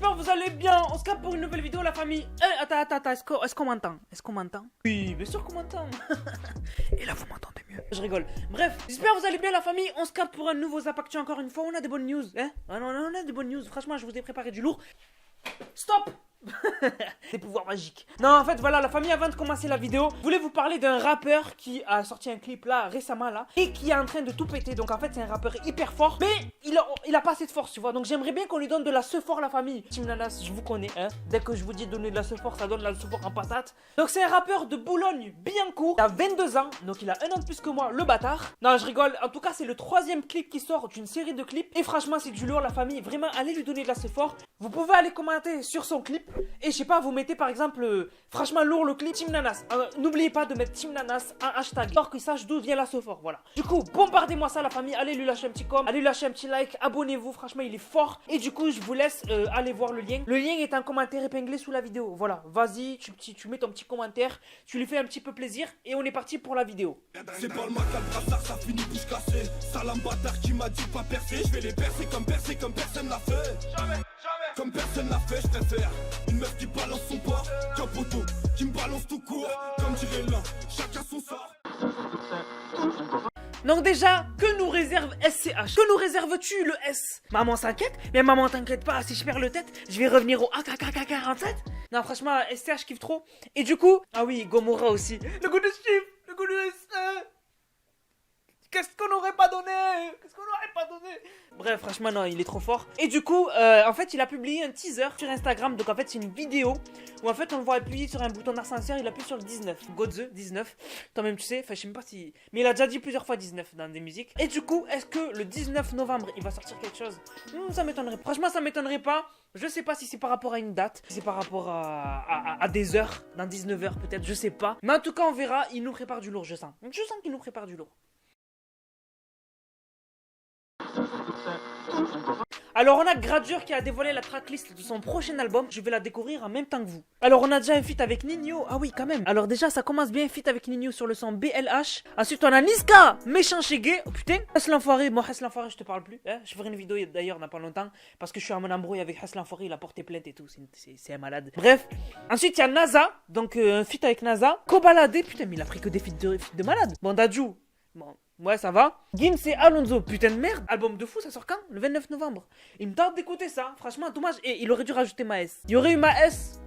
j'espère que vous allez bien. On se capte pour une nouvelle vidéo, la famille. Attends, est-ce qu'on m'entend? Est-ce qu'on m'entend? Oui, bien sûr qu'on m'entend. Et là, vous m'entendez mieux. Je rigole. Bref, j'espère que vous allez bien, la famille. On se capte pour un nouveau Zap Actu encore une fois. On a des bonnes news, hein? On a des bonnes news. Franchement, je vous ai préparé du lourd. Stop! Des pouvoirs magiques. Non, en fait, voilà, la famille, avant de commencer la vidéo, je voulais vous parler d'un rappeur qui a sorti un clip là, récemment là, et qui est en train de tout péter. Donc en fait, c'est un rappeur hyper fort, mais il a pas assez de force, tu vois. Donc j'aimerais bien qu'on lui donne de la sephore, la famille. Team Nanas, je vous connais, hein. Dès que je vous dis donner de la sephore, ça donne de la sephore en patate. Donc c'est un rappeur de Boulogne-Billancourt. Il a 22 ans, donc il a un an de plus que moi, le bâtard. Non, je rigole. En tout cas, c'est le 3e clip qui sort d'une série de clips. Et franchement, c'est du lourd, la famille. Vraiment, allez lui donner de la sephore. Vous pouvez aller commenter sur son clip. Et je sais pas, vous mettez par exemple, franchement lourd le clip, Team Nanas. N'oubliez pas de mettre Team Nanas en hashtag, pour qu'ils sachent d'où vient la sephore, voilà. Du coup, bombardez-moi ça, la famille. Allez lui lâcher un petit com, allez lui lâcher un petit like, abonnez-vous, franchement il est fort. Et du coup, je vous laisse aller voir le lien. Le lien est un commentaire épinglé sous la vidéo, voilà. Vas-y, tu mets ton petit commentaire, tu lui fais un petit peu plaisir. Et on est parti pour la vidéo. C'est pas le macabre, ça finit bouche cassée. Salam bâtard qui m'a dit pas percer. Je vais les percer comme personne l'a fait. Jamais. Comme personne l'a fait, je préfère une meuf qui balance son port qu'un poteau qui me balance tout court. Comme dirait l'un, chacun son sort. Donc déjà, que nous réserve SCH? Que nous réserves-tu le S? Maman s'inquiète? Mais maman t'inquiète pas, si je perds le tête, je vais revenir au AKKK 47. Non franchement, SCH kiffe trop. Et du coup, ah oui, Gomorra aussi. Le goût de Steve, le goût de S. Qu'est-ce qu'on n'aurait pas donné? Bref, franchement, non, il est trop fort. Et du coup, en fait, il a publié un teaser sur Instagram. Donc, en fait, c'est une vidéo où, en fait, on le voit appuyer sur un bouton d'ascenseur. Il appuie sur le 19. Godze, 19. Toi-même, tu sais, enfin, je sais même pas si... Mais il a déjà dit plusieurs fois 19 dans des musiques. Et du coup, est-ce que le 19 novembre, il va sortir quelque chose? Ça m'étonnerait. Franchement, ça m'étonnerait pas. Je sais pas si c'est par rapport à une date, si c'est par rapport à des heures, dans 19h peut-être, je sais pas. Mais en tout cas, on verra. Il nous prépare du lourd, je sens. Je sens qu'il nous prépare du lourd. Alors on a Gradure qui a dévoilé la tracklist de son prochain album. Je vais la découvrir en même temps que vous. Alors on a déjà un feat avec Nino. Ah oui quand même. Alors déjà ça commence bien, feat avec Nino sur le son BLH. Ensuite on a Niska, méchant chez Gay. Oh putain, Hess l'enfoiré. Moi Hess l'enfoiré je te parle plus, hein. Je ferai une vidéo d'ailleurs dans pas longtemps. Parce que je suis en mon embrouille avec Hess l'enfoiré. Il a porté plainte et tout, c'est un malade. Bref, ensuite il y a NASA. Donc un feat avec NASA. Kobalade, putain mais il a pris que des feats de malade. Bon Dadju, bon ouais, ça va. Gims et Alonso, putain de merde. Album de fou, ça sort quand? Le 29 novembre. Il me tarde d'écouter ça. Franchement, dommage. Et il aurait dû rajouter ma S. Il y aurait eu ma S.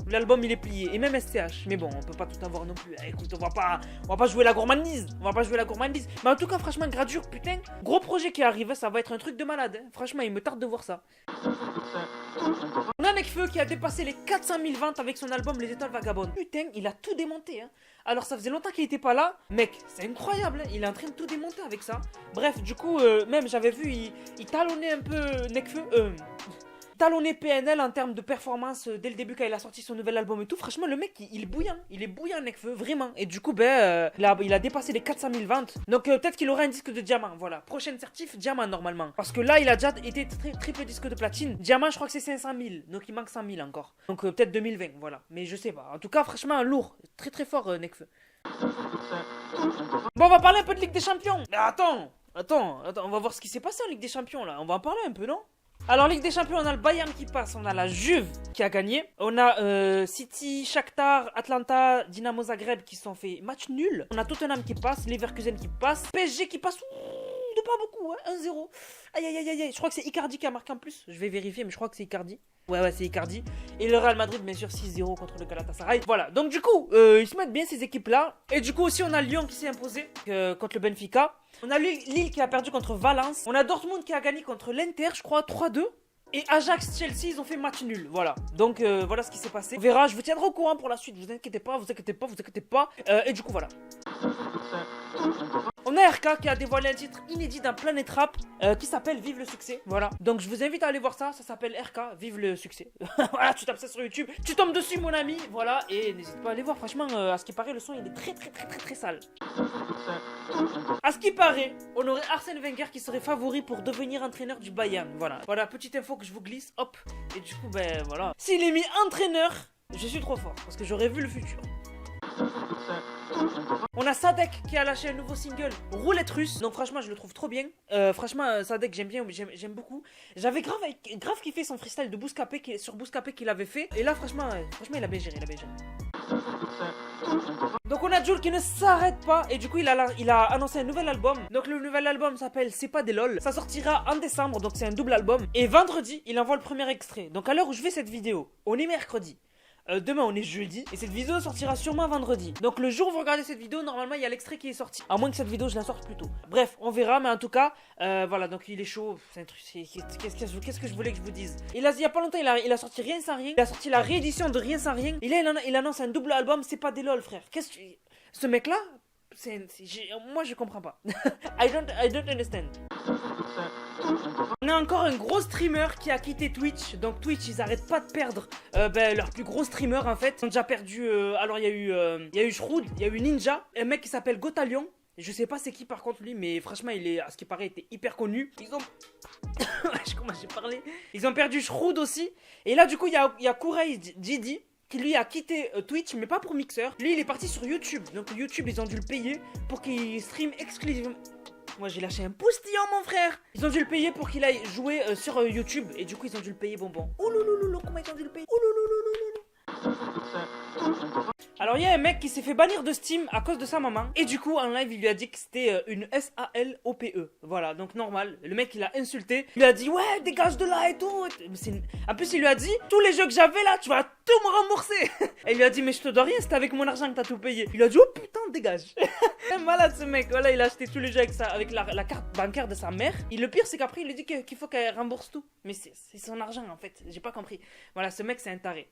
L'album, il est plié. Et même SCH. Mais bon, on peut pas tout avoir non plus. Écoute, on va pas jouer la gourmandise. Mais en tout cas, franchement, Gradure, putain. Gros projet qui arrive. Ça va être un truc de malade. Hein. Franchement, il me tarde de voir ça. On a Nekfeu qui a dépassé les 400 000 ventes avec son album Les Étoiles Vagabondes. Putain, il a tout démonté. Hein. Alors ça faisait longtemps qu'il était pas là. Mec, c'est incroyable. Hein. Il est en train de tout démonter avec ça. Bref, du coup, même j'avais vu, il talonnait un peu Nekfeu. Talonné PNL en termes de performance dès le début quand il a sorti son nouvel album et tout. Franchement, le mec, il est bouillant, Nekfeu, vraiment. Et du coup, il a dépassé les 400 000 ventes. Donc, peut-être qu'il aura un disque de diamant. Voilà, prochaine certif, diamant normalement. Parce que là, il a déjà été triple disque de platine. Diamant, je crois que c'est 500 000. Donc, il manque 100 000 encore. Donc, peut-être 2020, voilà. Mais je sais pas. En tout cas, franchement, lourd. Très, très fort, Nekfeu. Bon, on va parler un peu de Ligue des Champions. Mais attends, on va voir ce qui s'est passé en Ligue des Champions, là. On va en parler un peu, non? Alors Ligue des Champions, on a le Bayern qui passe, on a la Juve qui a gagné, on a City, Shakhtar, Atlanta, Dynamo Zagreb qui se sont fait match nul, on a Tottenham qui passe, Leverkusen qui passe, PSG qui passe, de pas beaucoup, hein, 1-0, aïe, je crois que c'est Icardi qui a marqué en plus, je vais vérifier mais je crois que c'est Icardi. Ouais, c'est Icardi. Et le Real Madrid, bien sûr, 6-0 contre le Galatasaray. Voilà, donc du coup, ils se mettent bien ces équipes-là. Et du coup aussi, on a Lyon qui s'est imposé contre le Benfica. On a Lille qui a perdu contre Valence. On a Dortmund qui a gagné contre l'Inter, je crois, 3-2. Et Ajax, Chelsea, ils ont fait match nul, voilà. Donc voilà ce qui s'est passé. On verra, je vous tiendrai au courant pour la suite, vous inquiétez pas. Et du coup, voilà. On a RK qui a dévoilé un titre inédit d'un Planet Rap qui s'appelle Vive le succès, voilà. Donc je vous invite à aller voir ça, ça s'appelle RK, Vive le succès. Voilà, tu tapes ça sur YouTube, tu tombes dessus mon ami, voilà. Et n'hésite pas à aller voir, franchement, à ce qui paraît, le son il est très sale. À ce qui paraît, on aurait Arsène Wenger qui serait favori pour devenir entraîneur du Bayern, voilà. Voilà, petite info que je vous glisse, hop. Et du coup, ben voilà. S'il est mis entraîneur, je suis trop fort, parce que j'aurais vu le futur. On a Sadek qui a lâché un nouveau single, Roulette Russe. Donc franchement je le trouve trop bien. Franchement Sadek j'aime bien, j'aime beaucoup. J'avais grave kiffé son freestyle de Bouscapé sur Bouscapé qu'il avait fait. Et là franchement il a bien géré, Donc on a Jul qui ne s'arrête pas. Et du coup il a annoncé un nouvel album. Donc le nouvel album s'appelle C'est pas des lol. Ça sortira en décembre, donc c'est un double album. Et vendredi il envoie le premier extrait. Donc à l'heure où je fais cette vidéo, on est mercredi. Demain on est jeudi et cette vidéo sortira sûrement vendredi. Donc le jour où vous regardez cette vidéo, normalement il y a l'extrait qui est sorti. À moins que cette vidéo je la sorte plus tôt. Bref, on verra, mais en tout cas, voilà, donc il est chaud. C'est un truc. Qu'est-ce que je voulais que je vous dise? Il y a pas longtemps, il a sorti Rien sans rien. Il a sorti la réédition de Rien sans rien. Et là il annonce un double album, C'est pas des lol, frère. Ce mec là, moi je comprends pas. I don't understand. On a encore un gros streamer qui a quitté Twitch. Donc Twitch ils arrêtent pas de perdre leur plus gros streamer en fait. Ils ont déjà perdu alors il y a eu Shroud, il y a eu Ninja, un mec qui s'appelle Gotalion. Je sais pas c'est qui par contre lui, mais franchement il est, à ce qui paraît, il était hyper connu. Ils ont comment j'ai parlé. Ils ont perdu Shroud aussi. Et là du coup il y a Kourei Didi qui lui a quitté Twitch, mais pas pour Mixer. Lui il est parti sur YouTube. Donc YouTube ils ont dû le payer pour qu'il stream exclusivement. Moi j'ai lâché un poustillon mon frère. Ils ont dû le payer pour qu'il aille jouer sur YouTube. Et du coup ils ont dû le payer bonbon. Ouloulouloulou, comment ils ont dû le payer? Alors il y a un mec qui s'est fait bannir de Steam à cause de sa maman. Et du coup en live il lui a dit que c'était une SALOPE. Voilà, donc normal. Le mec il a insulté. Il lui a dit ouais dégage de là et tout. En plus il lui a dit tous les jeux que j'avais là tu vas tout me rembourser. Et il lui a dit mais je te dois rien, c'était avec mon argent que t'as tout payé. Il lui a dit oh putain dégage. C'est malade ce mec. Voilà, il a acheté tous les jeux avec la carte bancaire de sa mère. Et le pire c'est qu'après il lui dit qu'il faut qu'elle rembourse tout. Mais c'est son argent en fait. J'ai pas compris. Voilà, ce mec c'est un taré.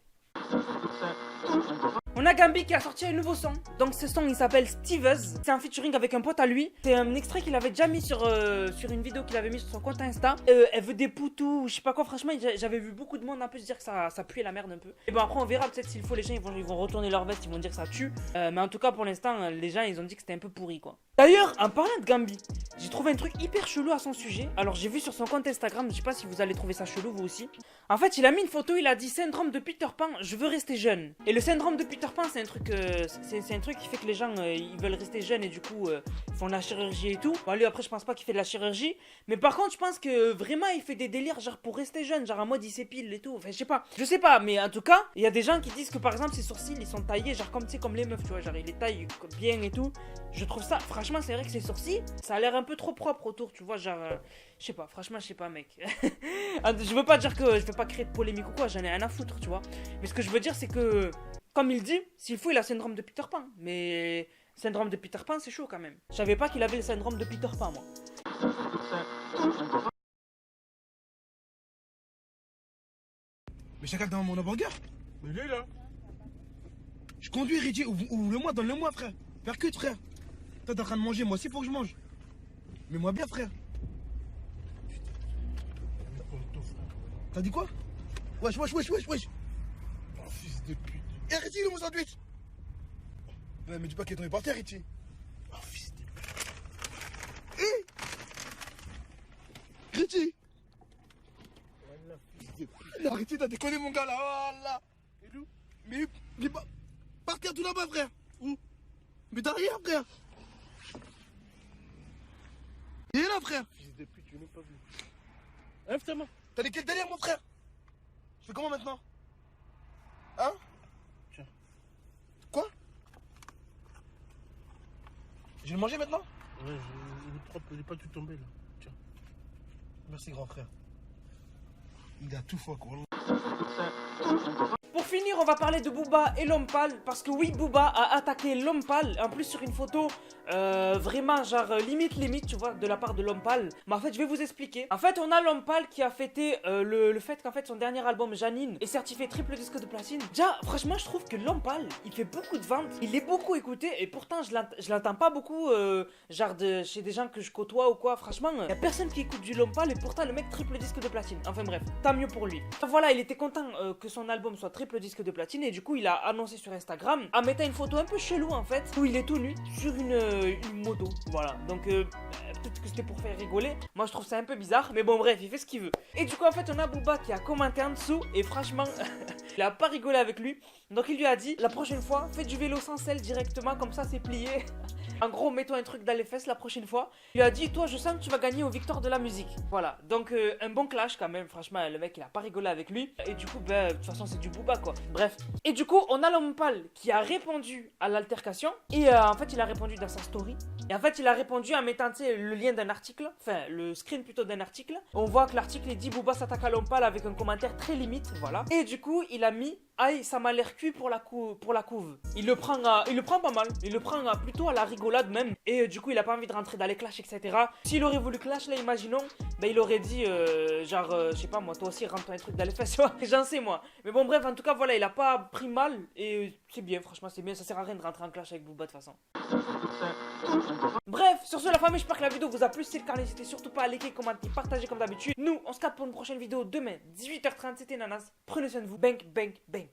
On a Gambi qui a sorti un nouveau son. Donc ce son il s'appelle Steve's. C'est un featuring avec un pote à lui. C'est un extrait qu'il avait déjà mis sur une vidéo qu'il avait mis sur son compte Insta. Elle veut des poutous, je sais pas quoi. Franchement j'avais vu beaucoup de monde un peu se dire que ça puait la merde un peu. Et bon après on verra, peut-être s'il faut les gens ils vont retourner leur veste, ils vont dire que ça tue. Mais en tout cas pour l'instant les gens ils ont dit que c'était un peu pourri quoi. D'ailleurs en parlant de Gambi, j'ai trouvé un truc hyper chelou à son sujet. Alors j'ai vu sur son compte Instagram, je sais pas si vous allez trouver ça chelou vous aussi. En fait il a mis une photo, il a dit syndrome de Peter Pan, je veux rester jeune. Et le syndrome de Peter Pan c'est un truc qui fait que les gens ils veulent rester jeunes et du coup font de la chirurgie et tout. Bon lui après je pense pas qu'il fait de la chirurgie, mais par contre je pense que vraiment il fait des délires genre pour rester jeune, genre en mode il s'épile et tout. Enfin je sais pas, mais en tout cas il y a des gens qui disent que par exemple ses sourcils ils sont taillés genre comme tu sais comme les meufs tu vois, genre il les taille bien et tout. Je trouve ça, franchement c'est vrai que ses sourcils ça a l'air un peu trop propre autour tu vois, genre je sais pas, franchement je sais pas mec. Je veux pas dire que je veux pas créer de polémique ou quoi, j'en ai rien à foutre tu vois, mais ce que je veux dire c'est que comme il dit, s'il faut il a le syndrome de Peter Pan, mais syndrome de Peter Pan c'est chaud quand même. Je savais pas qu'il avait le syndrome de Peter Pan moi. Mais chacun dans mon hamburger. Mais il est là. Je conduis, Richie, ouvre-le-moi, donne-le-moi, frère. Percute, frère. Toi, t'es en train de manger, moi aussi, faut que je mange. Mets-moi bien, frère. T'as dit quoi? Wesh. Oh, fils de pute. Eh, Richie, il est mon sandwich. Ouais, mais dis pas qu'il est tombé par terre, Richie. Oh, fils de pute. Richie. Voilà, fils de pute. Non, Richie, t'as déconné, mon gars, là. Oh là. Et d'où? Mais il est par terre tout là-bas, frère. Où? Mais derrière, frère. Il est là, frère. Fils de pute, je n'ai pas vu. Lève ta main. T'as des quel délire, mon frère? Je fais comment maintenant? Hein? Tiens. Quoi? Je vais le manger maintenant? Ouais, il n'est pas tout tombé là. Tiens. Merci, grand frère. Il a tout fait, quoi. Pour finir, on va parler de Booba et l'homme pâle. Parce que oui, Booba a attaqué l'homme pâle. En plus, sur une photo vraiment, genre limite, tu vois, de la part de l'homme pâle. Mais en fait, je vais vous expliquer. En fait, on a l'homme pâle qui a fêté le fait qu'en fait, son dernier album, Janine, est certifié triple disque de platine. Déjà, franchement, je trouve que l'homme pâle, il fait beaucoup de ventes. Il est beaucoup écouté. Et pourtant, je l'entends pas beaucoup, genre, chez des gens que je côtoie ou quoi. Franchement, y a personne qui écoute du l'homme pâle. Et pourtant, le mec, triple disque de platine. Enfin bref, tant mieux pour lui. Voilà, il était content que son album soit triple disque de platine. Et du coup, il a annoncé sur Instagram en mettant une photo un peu chelou en fait, où il est tout nu sur une moto. Voilà, donc peut-être que c'était pour faire rigoler. Moi je trouve ça un peu bizarre, mais bon bref, il fait ce qu'il veut. Et du coup en fait on a Booba qui a commenté en dessous et franchement il a pas rigolé avec lui. Donc il lui a dit la prochaine fois fais du vélo sans selle directement, comme ça c'est plié. En gros, mets-toi un truc dans les fesses la prochaine fois. Il lui a dit, toi, je sens que tu vas gagner aux victoires de la musique. Voilà. Donc, un bon clash quand même. Franchement, le mec, il a pas rigolé avec lui. Et du coup, ben, de toute façon, c'est du Booba, quoi. Bref. Et du coup, on a l'homme pâle qui a répondu à l'altercation. Et en fait, il a répondu dans sa story. Et en fait, il a répondu en mettant, tu sais, le lien d'un article. Enfin, le screen plutôt d'un article. On voit que l'article, il dit Booba s'attaque à l'homme pâle avec un commentaire très limite. Voilà. Et du coup, il a mis aïe, ça m'a l'air cuit pour la couve. Il le prend pas mal. Il le prend plutôt à la rigolade même. Et du coup, il a pas envie de rentrer dans les clashs, etc. S'il aurait voulu clash, là, imaginons, ben il aurait dit, je sais pas moi, toi aussi, rentre un truc dans les fesses. J'en sais moi. Mais bon, bref, en tout cas, voilà, il a pas pris mal. Et c'est bien, franchement, c'est bien. Ça sert à rien de rentrer en clash avec Booba de toute façon. Bref, sur ce, la famille, j'espère que la vidéo vous a plu. Si c'est le cas, n'hésitez surtout pas à liker, commenter, partager comme d'habitude. Nous, on se capte pour une prochaine vidéo demain, 18h30. C'était Nanas. Prenez soin de vous. Bank, bank, bank.